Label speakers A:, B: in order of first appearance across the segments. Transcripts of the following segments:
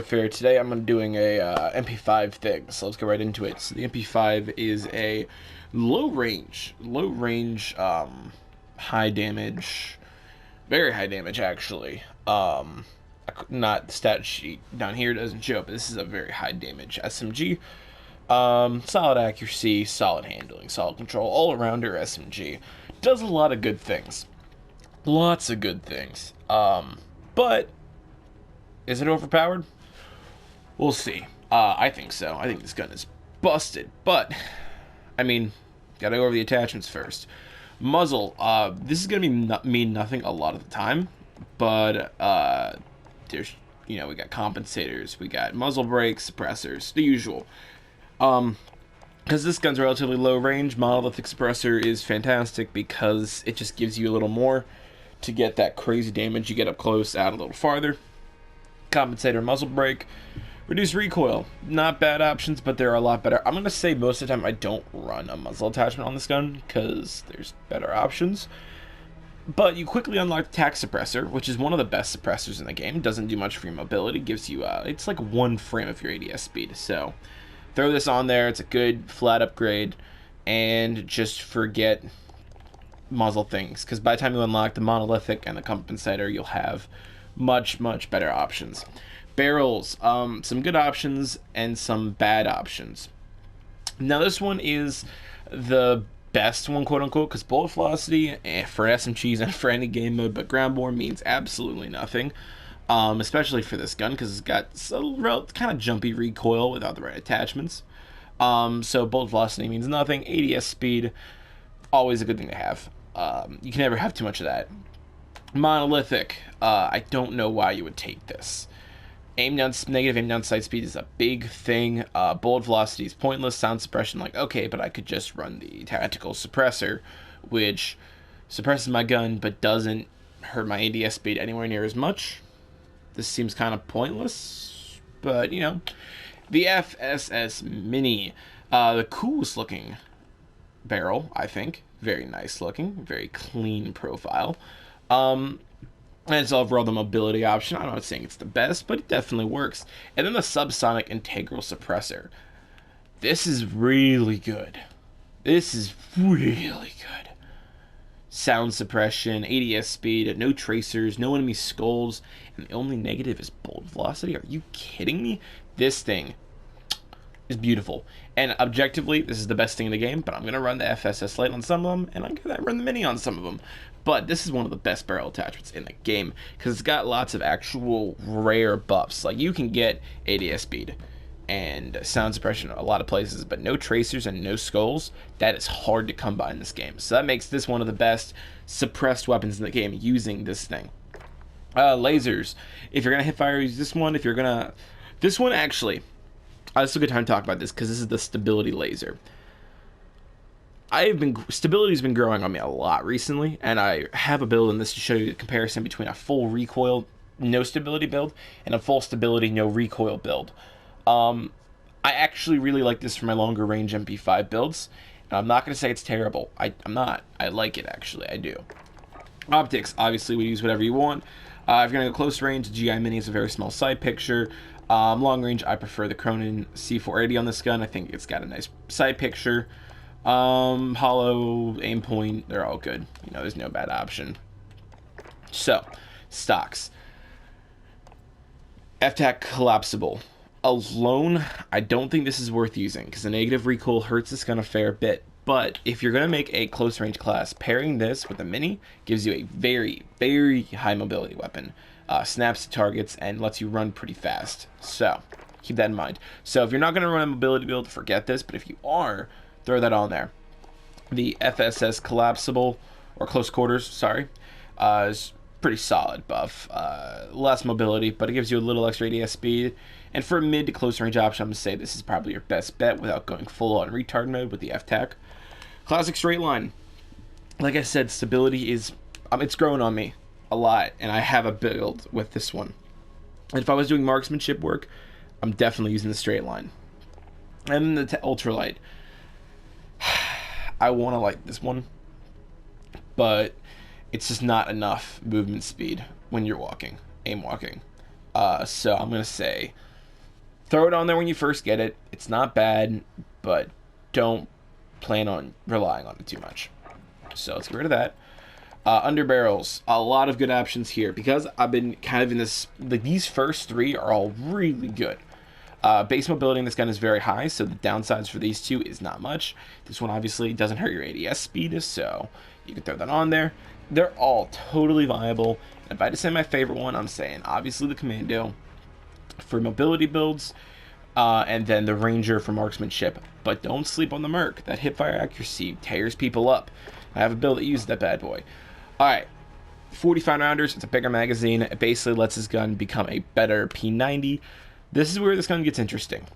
A: Fair. Today I'm doing a MP5 thing, so let's go right into it. So the MP5 is a low range, high damage, very high damage actually. Not the stat sheet down here doesn't show, but this is a very high damage SMG. Solid accuracy, solid handling, solid control, all arounder SMG. Does a lot of good things, lots of good things. But is it overpowered? We'll see. I think so. I think this gun is busted, but I mean, gotta go over the attachments first. Muzzle. This is gonna mean nothing a lot of the time, but there's, we got compensators, we got muzzle brakes, suppressors, the usual. Because this gun's relatively low range, monolithic suppressor is fantastic because it just gives you a little more to get that crazy damage. You get up close, out a little farther. Compensator, muzzle brake. Reduce recoil, not bad options, but there are a lot better. I'm going to say most of the time I don't run a muzzle attachment on this gun because there's better options. But you quickly unlock the tac suppressor, which is one of the best suppressors in the game. Doesn't do much for your mobility, gives you, it's like 1 frame of your ADS speed. So throw this on there, it's a good flat upgrade, and just forget muzzle things. Because by the time you unlock the monolithic and the compensator, you'll have much, much better options. Barrels, some good options and some bad options. Now this one is the best one, quote unquote, because bullet velocity for SMGs and for any game mode but ground bore means absolutely nothing, especially for this gun because it's got kind of jumpy recoil without the right attachments. So bullet velocity means nothing. ADS speed, always a good thing to have. You can never have too much of that. Monolithic, I don't know why you would take this. Negative aim down sight speed is a big thing. Bullet velocity is pointless. Sound suppression, like, okay, but I could just run the tactical suppressor, which suppresses my gun but doesn't hurt my ADS speed anywhere near as much. This seems kind of pointless, but the FSS Mini, the coolest looking barrel, I think. Very nice looking, very clean profile. And it's overall the mobility option. I'm not saying it's the best, but it definitely works. And then the subsonic integral suppressor. This is really good. This is really good. Sound suppression, ADS speed, no tracers, no enemy skulls, and the only negative is bullet velocity. Are you kidding me? This thing is beautiful. And objectively, this is the best thing in the game, but I'm going to run the FSS Lite on some of them, and I'm going to run the Mini on some of them. But this is one of the best barrel attachments in the game, because it's got lots of actual rare buffs. Like, you can get ADS speed and sound suppression in a lot of places, but no tracers and no skulls, that is hard to come by in this game. So that makes this one of the best suppressed weapons in the game using this thing. Lasers. If you're going to hip fire, use this one. If you're going to... This one, actually... this is a good time to talk about this because this is the stability laser. Stability's been growing on me a lot recently, and I have a build in this to show you the comparison between a full recoil, no stability build, and a full stability, no recoil build. I actually really like this for my longer range MP5 builds, and I'm not going to say it's terrible. I'm not. I like it, actually. I do. Optics, obviously, we use whatever you want. If you're going to go close range, GI Mini is a very small side picture. Long range, I prefer the Cronin C480 on this gun. I think it's got a nice side picture. Hollow, aim point, they're all good. There's no bad option. So, stocks. FTAC collapsible. Alone, I don't think this is worth using because the negative recoil hurts this gun a fair bit. But if you're going to make a close range class, pairing this with a Mini gives you a very, very high mobility weapon. Snaps to targets and lets you run pretty fast. So, keep that in mind. So, if you're not going to run a mobility build, forget this. But if you are, throw that on there. The FSS collapsible, or close quarters, sorry, is pretty solid buff. Less mobility, but it gives you a little extra ADS speed. And for a mid to close range option, I'm going to say this is probably your best bet without going full on retard mode with the FTAC. Classic straight line. Like I said, stability is, it's growing on me a lot, and I have a build with this one. And if I was doing marksmanship work, I'm definitely using the straight line. And the ultralight. I want to like this one, but it's just not enough movement speed when you're walking, aim walking. So I'm going to say Throw it on there when you first get it. It's not bad, but don't plan on relying on it too much. So let's get rid of that. Under barrels, a lot of good options here because I've been kind of in this. Like these first three are all really good. Base mobility in this gun is very high, so the downsides for these two is not much. This one obviously doesn't hurt your ADS speed, so you can throw that on there. They're all totally viable. And if I had to say my favorite one, I'm saying obviously the Commando for mobility builds, and then the Ranger for marksmanship. But don't sleep on the Merc. That hipfire accuracy tears people up. I have a build that uses that bad boy. Alright, 45 rounders, it's a bigger magazine. It basically lets this gun become a better P90. This is where this gun gets interesting.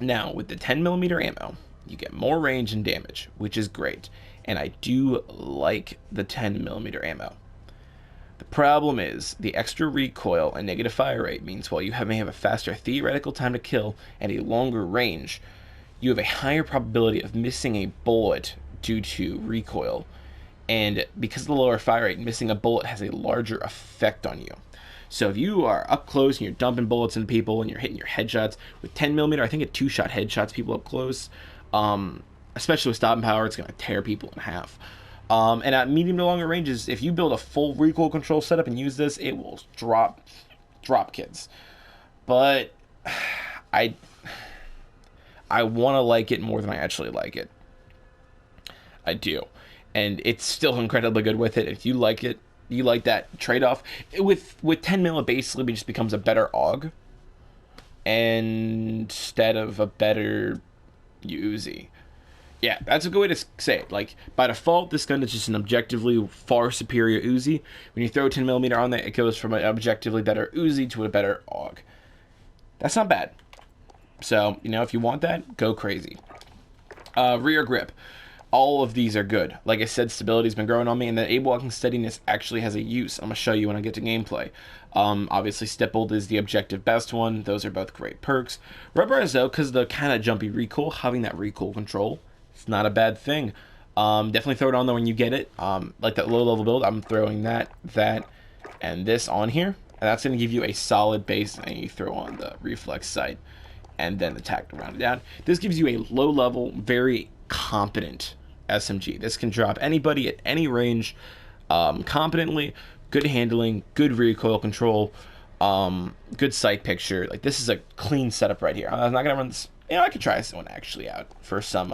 A: Now, with the 10mm ammo, you get more range and damage, which is great. And I do like the 10mm ammo. The problem is, the extra recoil and negative fire rate means while you may have a faster theoretical time to kill and a longer range, you have a higher probability of missing a bullet due to recoil. And because of the lower fire rate, missing a bullet has a larger effect on you. So if you are up close and you're dumping bullets into people and you're hitting your headshots with 10mm, I think it 2-shot headshots people up close. Especially with stopping power, it's going to tear people in half. And at medium to longer ranges, if you build a full recoil control setup and use this, it will drop kids. But I want to like it more than I actually like it. I do. And it's still incredibly good with it. If you like it, you like that trade-off. With 10mm, it basically just becomes a better AUG instead of a better Uzi. Yeah, that's a good way to say it. Like, by default, this gun is just an objectively far superior Uzi. When you throw 10mm on there, it goes from an objectively better Uzi to a better AUG. That's not bad. So, if you want that, go crazy. Rear grip. All of these are good. Like I said, stability's been growing on me, and the aim-walking steadiness actually has a use. I'm going to show you when I get to gameplay. Obviously, stippled is the objective best one. Those are both great perks. Rubberized, though, because the kind of jumpy recoil, having that recoil control, it's not a bad thing. Definitely throw it on there when you get it. Like that low-level build, I'm throwing that, and this on here. And that's going to give you a solid base, and you throw on the reflex sight, and then the tack to round it down. This gives you a low-level, very competent SMG. This can drop anybody at any range competently. Good handling, good recoil control, good sight picture. Like, this is a clean setup right here. I'm not gonna run this. I could try this one actually out for some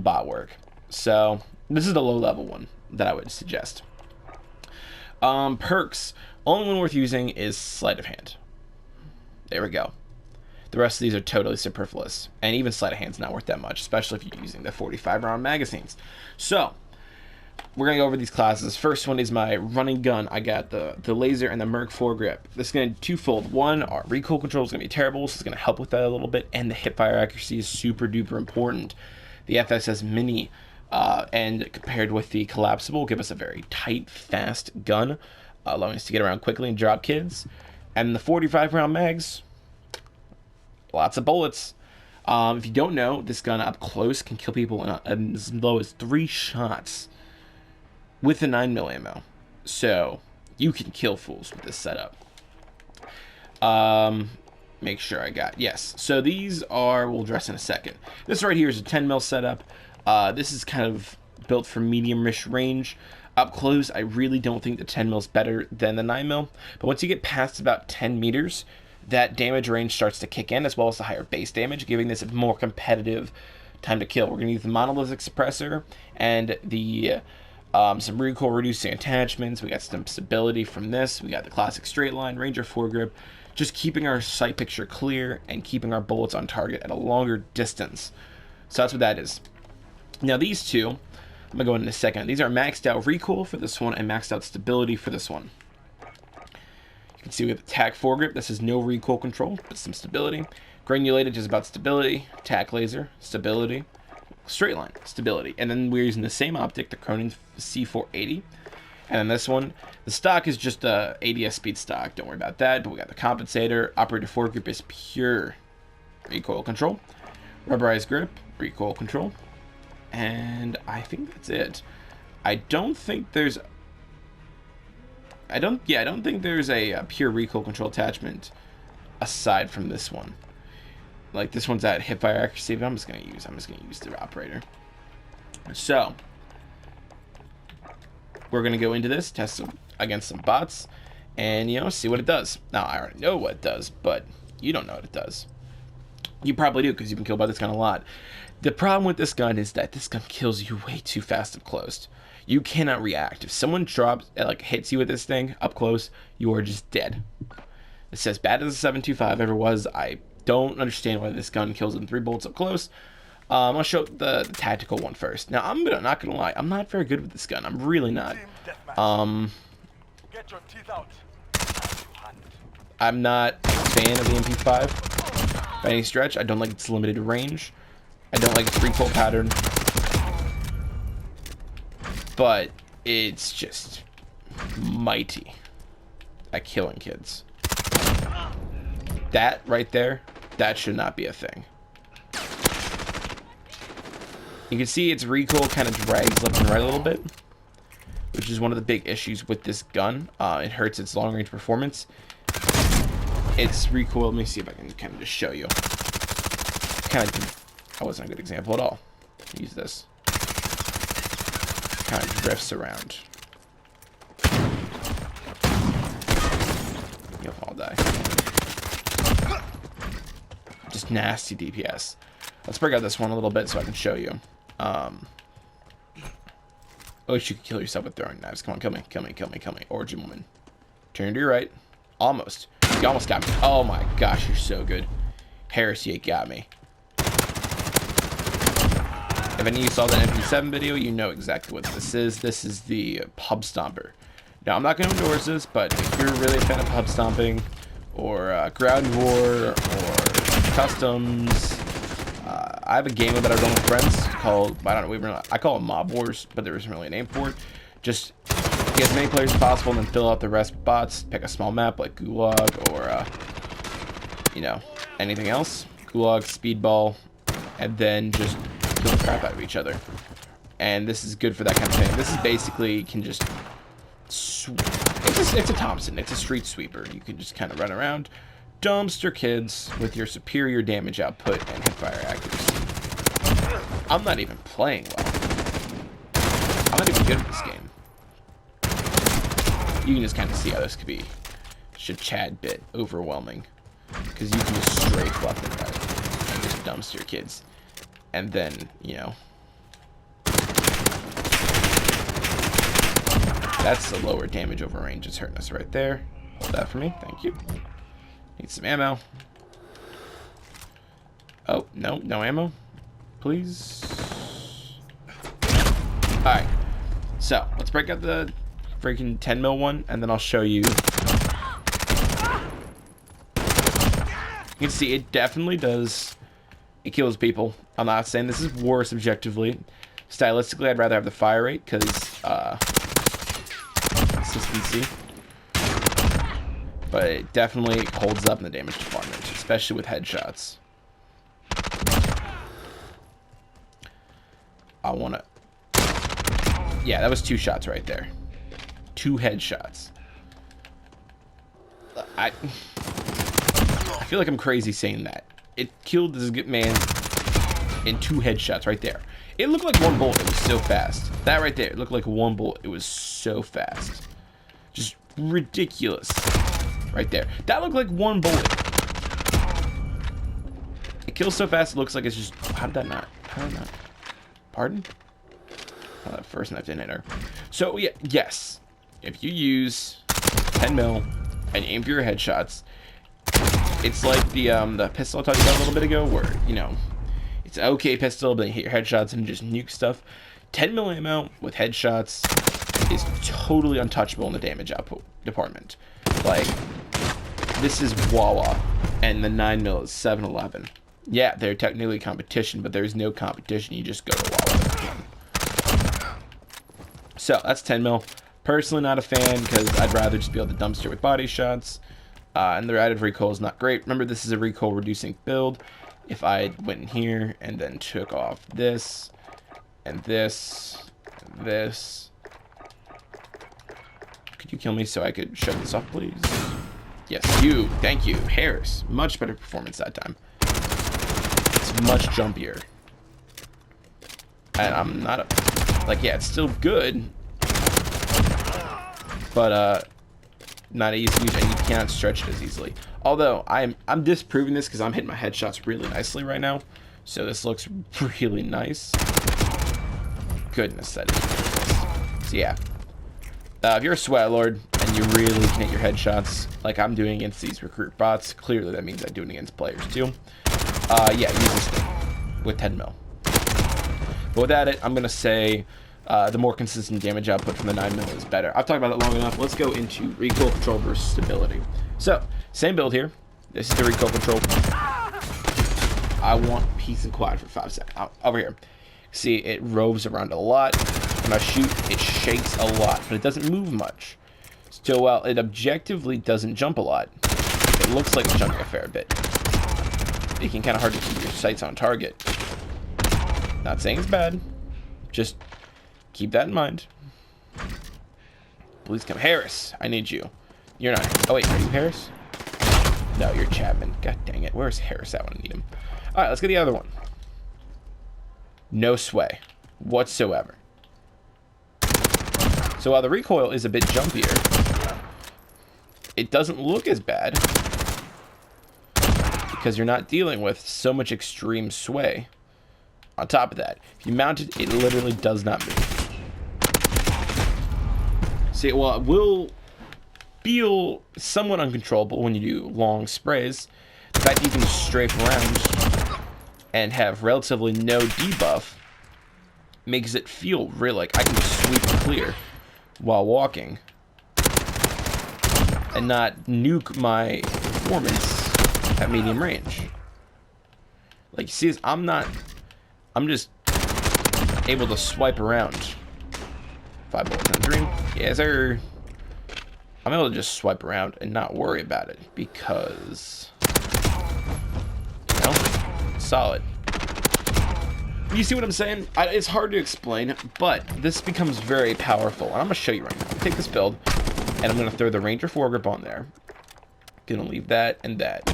A: bot work. So this is the low level one that I would suggest. Perks. Only one worth using is sleight of hand. There we go. The rest of these are totally superfluous. And even sleight of hand's not worth that much, especially if you're using the 45 round magazines. So, we're going to go over these classes. First one is my running gun. I got the laser and the Merc foregrip. This is going to twofold. One, our recoil control is going to be terrible, so it's going to help with that a little bit. And the hipfire accuracy is super duper important. The FSS Mini, and compared with the collapsible, give us a very tight, fast gun, allowing us to get around quickly and drop kids. And the 45 round mags, lots of bullets. If you don't know, this gun up close can kill people in as low as 3 shots with the 9mm ammo. So, you can kill fools with this setup. Make sure I got... Yes. So, these are... We'll address in a second. This right here is a 10mm setup. This is kind of built for medium-ish range. Up close, I really don't think the 10mm is better than the 9mm. But once you get past about 10 meters... that damage range starts to kick in, as well as the higher base damage, giving this a more competitive time to kill. We're going to use the monolithic suppressor and the some recoil reducing attachments. We got some stability from this. We got the classic straight line, Ranger foregrip, just keeping our sight picture clear and keeping our bullets on target at a longer distance. So that's what that is. Now these two, I'm going to go in a second. These are maxed out recoil for this one and maxed out stability for this one. You can see we have the tack foregrip. This is no recoil control, but some stability. Granulated is about stability. Tack laser, stability. Straight line, stability. And then we're using the same optic, the Cronin C480. And then this one, the stock is just a ADS speed stock. Don't worry about that. But we got the compensator. Operator foregrip is pure recoil control. Rubberized grip, recoil control. And I think that's it. I don't think there's a pure recoil control attachment aside from this one. Like this one's at hipfire accuracy, but I'm just gonna use the operator. So we're gonna go into this, test against some bots, and see what it does. Now I already know what it does, but you don't know what it does. You probably do because you've been killed by this gun a lot. The problem with this gun is that this gun kills you way too fast up close. You cannot react. If someone hits you with this thing up close, you are just dead. It's as bad as the 725 ever was. I don't understand why this gun kills in 3 bullets up close. I'll show the tactical one first. Now, I'm not gonna lie. I'm not very good with this gun. I'm really not.
B: Get your teeth out.
A: I'm not a fan of the MP5 by any stretch. I don't like its limited range. I don't like its recoil pattern. But it's just mighty at killing kids. That right there, that should not be a thing. You can see its recoil kind of drags left and right a little bit, which is one of the big issues with this gun. It hurts its long range performance. Its recoil, let me see if I can kind of just show you. That wasn't a good example at all. Use this. Kind of drifts around. You'll all die. Just nasty DPS. Let's break out this one a little bit so I can show you. I wish you could kill yourself with throwing knives. Come on, kill me, kill me, kill me, kill me. Origin woman. Turn to your right. Almost. You almost got me. Oh my gosh, you're so good. Heresy, it got me. If any of you saw the MP5 video, you know exactly what this is. This is the pub stomper. Now, I'm not going to endorse this, but if you're really a fan of pub stomping, or ground war, or customs, I have a game that I run with friends called, I call it Mob Wars, but there isn't really a name for it. Just get as many players as possible and then fill out the rest with bots. Pick a small map like Gulag or, anything else. Gulag, Speedball, and then just kill the crap out of each other. And this is good for that kind of thing. This is basically, can just, it's a Thompson. It's a street sweeper. You can just kind of run around, dumpster kids with your superior damage output and hipfire accuracy. I'm not even playing well. I'm not even good at this game. You can just kind of see how this could be just a Chad bit overwhelming, because you can just strafe left and right and just dumpster kids. And then, that's the lower damage over range. It's hurting us right there. Hold that for me. Thank you. Need some ammo. Oh, no ammo. Please. Alright. So, let's break out the freaking 10 mil one, and then I'll show you. You can see it definitely does. It kills people. I'm not saying this is worse objectively. Stylistically, I'd rather have the fire rate because consistency. But it definitely holds up in the damage department, especially with headshots. Yeah, that was 2 shots right there. 2 headshots. I feel like I'm crazy saying that. It killed this good man in 2 headshots right there. It looked like 1 bullet. It was so fast. That right there, it looked like 1 bullet. It was so fast. Just ridiculous. Right there. That looked like 1 bullet. It kills so fast, it looks like it's just... How did that not? Pardon? Oh, that first knife didn't hit her. So, yeah, yes. If you use 10 mil and aim for your headshots, it's like the pistol I talked about a little bit ago, where, it's an okay pistol, but you hit your headshots and just nuke stuff. 10 mil ammo with headshots is totally untouchable in the damage output department. Like, this is Wawa, and the 9 mil is 7-Eleven. Yeah, they're technically competition, but there's no competition. You just go to Wawa. So, that's 10 mil. Personally, not a fan, because I'd rather just be able to dumpster with body shots. And their added recoil is not great. Remember, this is a recoil reducing build. If I went in here and then took off this, and this, and this. Could you kill me so I could shut this off, please? Yes, you. Thank you. Harris. Much better performance that time. much jumpier. And I'm not like, yeah, it's still good, but not easy to use, and you can't stretch it as easily. Although I'm disproving this because I'm hitting my headshots really nicely right now, so this looks really nice. Goodness, that is ridiculous. So yeah, if you're a sweat lord and you really can hit your headshots like I'm doing against these recruit bots, clearly that means I'm doing it against players too. Yeah, use this thing with 10 mil. But without it, I'm gonna say the more consistent damage output from the 9 mil is better. I've talked about that long enough. Let's go into recoil control versus stability. So, same build here. This is the recoil control. I want peace and quiet for 5 seconds. Over here. See, it roves around a lot. When I shoot, it shakes a lot, but it doesn't move much. So while it objectively doesn't jump a lot, it looks like it's jumping a fair bit. Making kind of hard to keep your sights on target. Not saying it's bad. Just keep that in mind. Please come. Harris, I need you. You're not. Oh, wait. Are you Harris? No, you're Chapman. God dang it. Where's Harris at when I need him? All right, let's get the other one. No sway whatsoever. So while the recoil is a bit jumpier, it doesn't look as bad because you're not dealing with so much extreme sway. On top of that, if you mount it, it literally does not move. See, well, it will feel somewhat uncontrollable when you do long sprays. The fact that you can strafe around and have relatively no debuff makes it feel real, like I can sweep clear while walking and not nuke my performance at medium range. Like, you see, I'm just able to swipe around. 5 bullets in a dream. Yes, sir. I'm able to just swipe around and not worry about it because, you know, it's solid. You see what I'm saying? It's hard to explain, but this becomes very powerful. And I'm going to show you right now. I'm going to take this build, and I'm going to throw the Ranger foregrip on there. Going to leave that and that.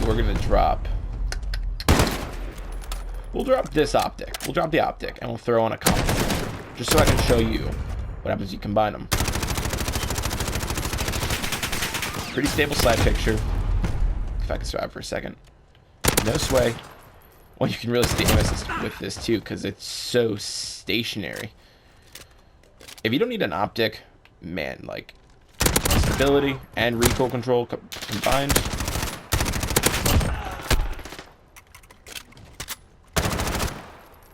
A: We're going to drop... We'll drop this optic. We'll drop the optic, and we'll throw on a combo. Just so I can show you what happens when you combine them. Pretty stable side picture. If I can survive for a second. No sway. Well, you can really see the aim assist with this too, because it's so stationary. If you don't need an optic, man, like stability and recoil control combined.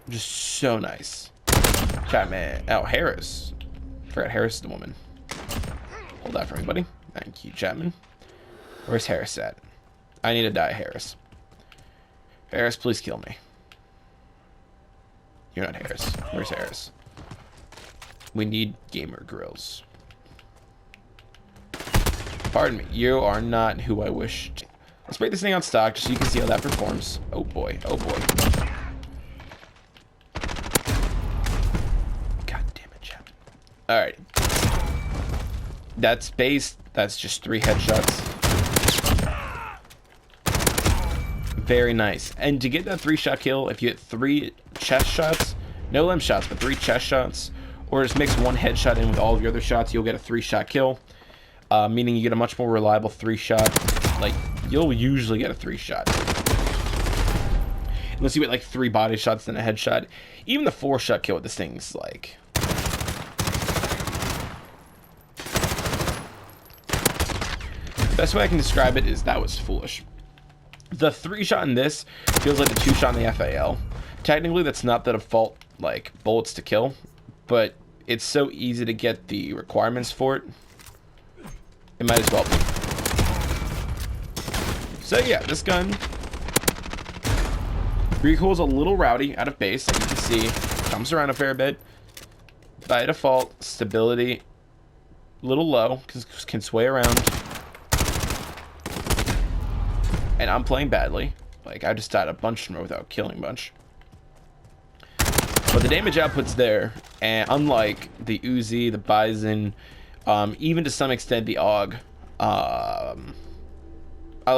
A: Just so nice. Chapman. Oh, Harris. Forgot Harris is the woman. Hold that for me, buddy. Thank you, Chapman. Where's Harris at? I need to die, Harris. Harris, please kill me. You're not Harris. Where's Harris? We need gamer grills. Pardon me. You are not who I wished. Let's break this thing on stock just so you can see how that performs. Oh boy. Oh boy. God damn it, Chapman. Alright. That's base. That's just 3 headshots. Very nice. And to get that 3-shot kill, if you hit 3 chest shots, no limb shots, but 3 chest shots, or just mix 1 headshot in with all of your other shots, you'll get a 3-shot kill. Meaning you get a much more reliable 3-shot. Like, you'll usually get a 3-shot. Unless you get like 3 body shots and a headshot. Even the 4-shot kill with this thing's like... Best way I can describe it is that was foolish. The 3-shot in this feels like the 2-shot in the FAL. Technically, that's not the default, like, bullets to kill, but it's so easy to get the requirements for it. It might as well be. So yeah, this gun recoil's a little rowdy out of base, like you can see. Jumps around a fair bit. By default, stability a little low, because can sway around. And I'm playing badly. Like, I just died a bunch more without killing much. But the damage output's there. And unlike the Uzi, the Bison, even to some extent the AUG. Although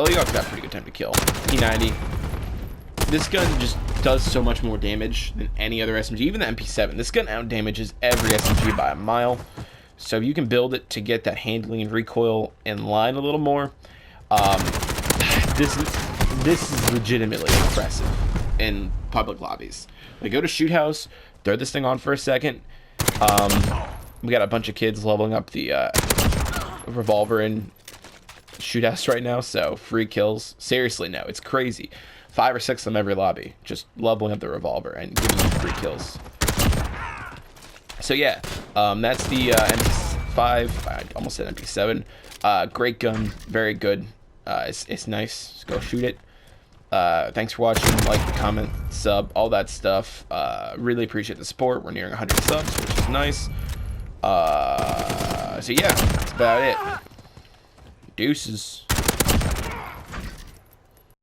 A: the AUG's got a pretty good time to kill. P90. this gun just does so much more damage than any other SMG, even the MP7. This gun out damages every SMG by a mile. So if you can build it to get that handling and recoil in line a little more, this is legitimately impressive in public lobbies. Like, go to Shoot House, throw this thing on for a second. We got a bunch of kids leveling up the revolver in Shoot House right now, so free kills. Seriously, no, it's crazy. 5 or 6 of them every lobby, just leveling up the revolver and giving you free kills. So yeah, that's the MP5. I almost said MP7. Great gun, very good. It's nice. Just go shoot it. Thanks for watching. Like, comment, sub, all that stuff. Really appreciate the support. We're nearing 100 subs, which is nice. So yeah, that's about it. Deuces.